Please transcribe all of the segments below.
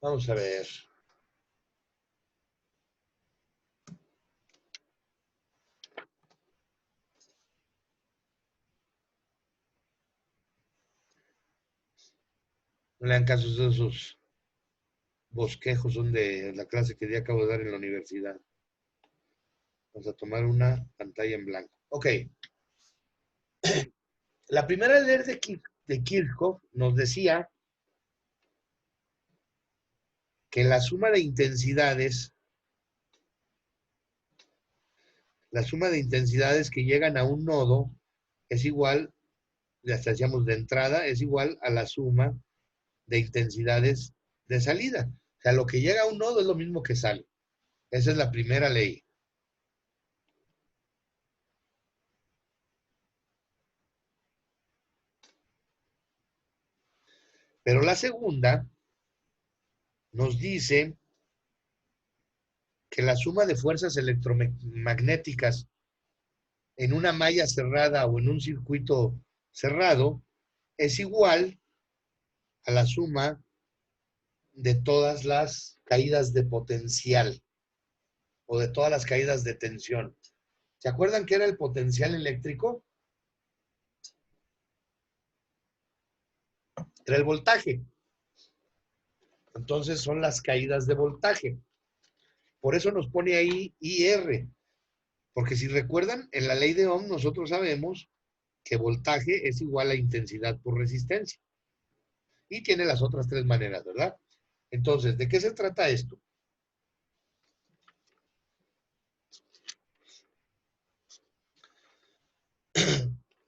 Vamos a ver. No le dan casos de esos bosquejos, son de la clase que ya acabo de dar en la universidad. Vamos a tomar una pantalla en blanco. Ok. La primera ley de Kirchhoff nos decía que la suma de intensidades que llegan a un nodo es igual, ya decíamos de entrada, es igual a la suma de intensidades de salida. O sea, lo que llega a un nodo es lo mismo que sale. Esa es la primera ley. Pero la segunda nos dice que la suma de fuerzas electromagnéticas en una malla cerrada o en un circuito cerrado es igual a la suma de todas las caídas de potencial o de todas las caídas de tensión. ¿Se acuerdan qué era el potencial eléctrico? Era el voltaje. Entonces son las caídas de voltaje. Por eso nos pone ahí IR. Porque si recuerdan, en la ley de Ohm nosotros sabemos que voltaje es igual a intensidad por resistencia. Y tiene las otras tres maneras, ¿verdad? Entonces, ¿de qué se trata esto?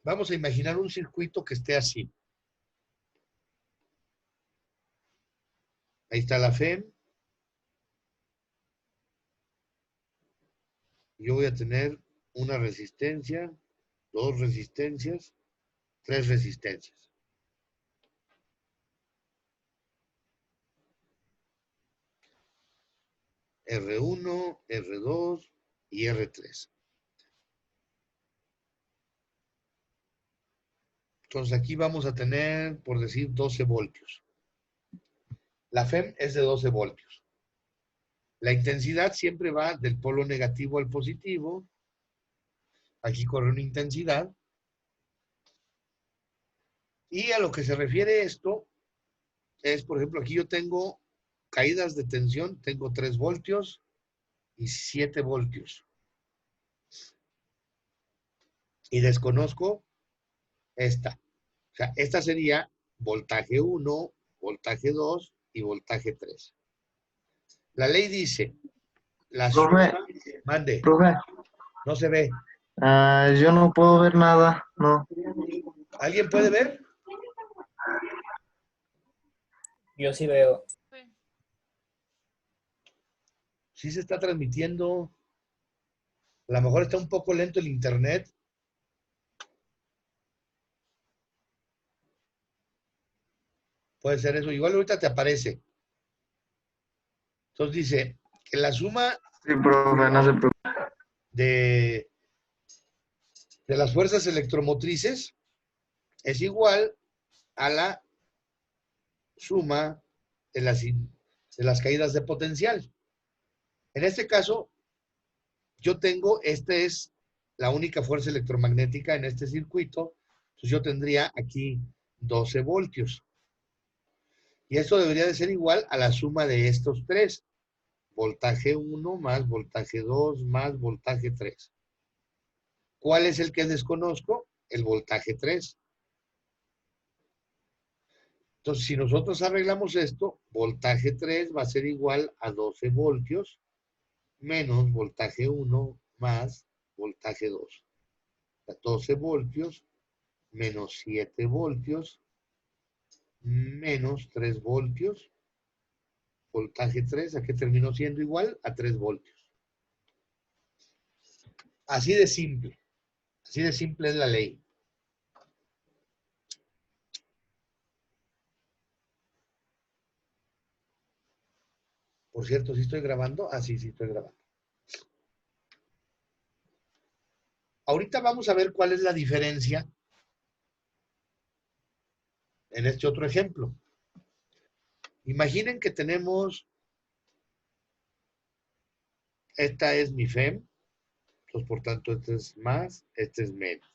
Vamos a imaginar un circuito que esté así. Ahí está la FEM. Yo voy a tener una resistencia, dos resistencias, tres resistencias. R1, R2 y R3. Entonces aquí vamos a tener, por decir, 12 voltios. La FEM es de 12 voltios. La intensidad siempre va del polo negativo al positivo. Aquí corre una intensidad. Y a lo que se refiere esto es, por ejemplo, aquí yo tengo caídas de tensión, tengo 3 voltios y 7 voltios. Y desconozco esta. O sea, esta sería voltaje 1, voltaje 2 y voltaje 3. La ley dice, la Profe, suma, mande, profe, no se ve. yo no puedo ver nada, no. ¿Alguien puede ver? Yo sí veo. Sí se está transmitiendo. A lo mejor está un poco lento el internet. Puede ser eso. Igual ahorita te aparece. Entonces dice que la suma Sí, profe, no se preocupe. de, de las fuerzas electromotrices es igual a la suma de las caídas de potencial. En este caso, yo tengo, esta es la única fuerza electromagnética en este circuito, entonces yo tendría aquí 12 voltios. Y esto debería de ser igual a la suma de estos tres. Voltaje 1 más voltaje 2 más voltaje 3. ¿Cuál es el que desconozco? El voltaje 3. Entonces, si nosotros arreglamos esto, voltaje 3 va a ser igual a 12 voltios menos voltaje 1 más voltaje 2. O sea, 12 voltios menos 7 voltios menos 3 voltios. Voltaje 3, ¿a qué terminó siendo igual? A 3 voltios. Así de simple. Así de simple es la ley. Por cierto, ¿sí estoy grabando? Ah, sí, sí estoy grabando. Ahorita vamos a ver cuál es la diferencia en este otro ejemplo. Imaginen que tenemos, esta es mi FEM, entonces por tanto este es más, este es menos.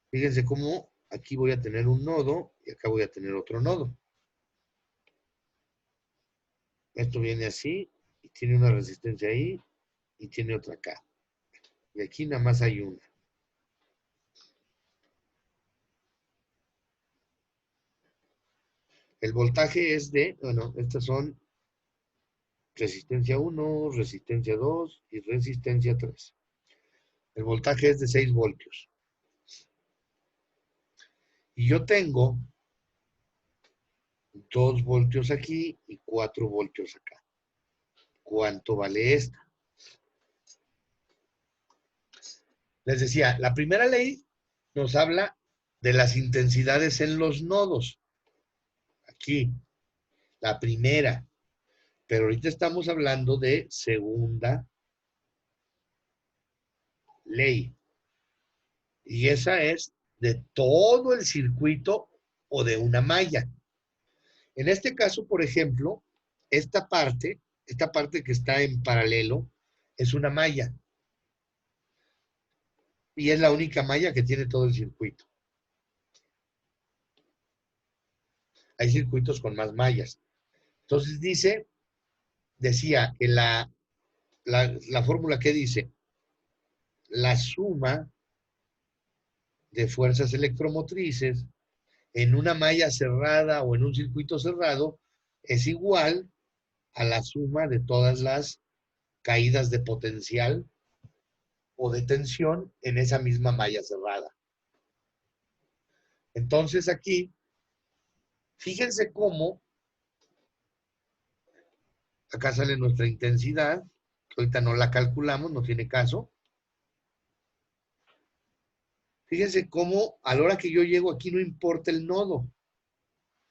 Fíjense cómo aquí voy a tener un nodo y acá voy a tener otro nodo. Esto viene así y tiene una resistencia ahí y tiene otra acá. Y aquí nada más hay una. El voltaje es de, bueno, estas son resistencia 1, resistencia 2 y resistencia 3. El voltaje es de 6 voltios. Y yo tengo 2 voltios aquí y 4 voltios acá. ¿Cuánto vale esta? Les decía, la primera ley nos habla de las intensidades en los nodos. Aquí, la primera. Pero ahorita estamos hablando de segunda ley. Y esa es de todo el circuito o de una malla. En este caso, por ejemplo, esta parte que está en paralelo, es una malla. Y es la única malla que tiene todo el circuito. Hay circuitos con más mallas. Entonces decía que la fórmula que dice, la suma de fuerzas electromotrices en una malla cerrada o en un circuito cerrado es igual a la suma de todas las caídas de potencial o de tensión en esa misma malla cerrada. Entonces aquí, fíjense cómo acá sale nuestra intensidad, que ahorita no la calculamos, no tiene caso. Fíjense cómo a la hora que yo llego aquí no importa el nodo.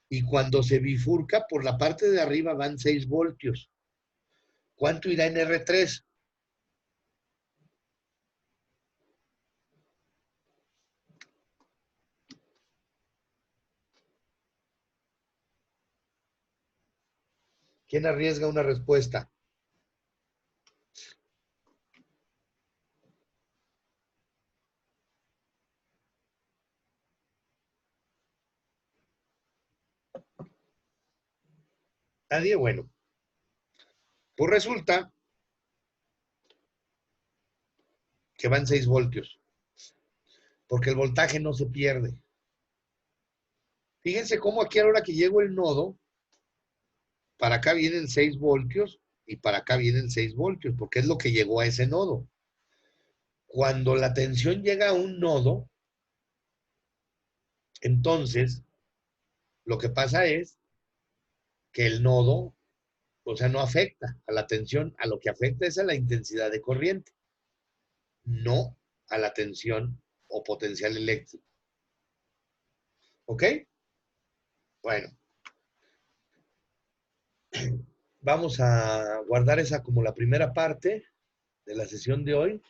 Y cuando se bifurca, por la parte de arriba van 6 voltios. ¿Cuánto irá en R3? ¿Quién arriesga una respuesta? Nadie, bueno. Pues resulta que van 6 voltios, porque el voltaje no se pierde. Fíjense cómo aquí a la hora que llego el nodo, para acá vienen 6 voltios y para acá vienen 6 voltios, porque es lo que llegó a ese nodo. Cuando la tensión llega a un nodo, entonces lo que pasa es que el nodo, o sea, no afecta a la tensión, a lo que afecta es a la intensidad de corriente, no a la tensión o potencial eléctrico. ¿Ok? Bueno, vamos a guardar esa como la primera parte de la sesión de hoy.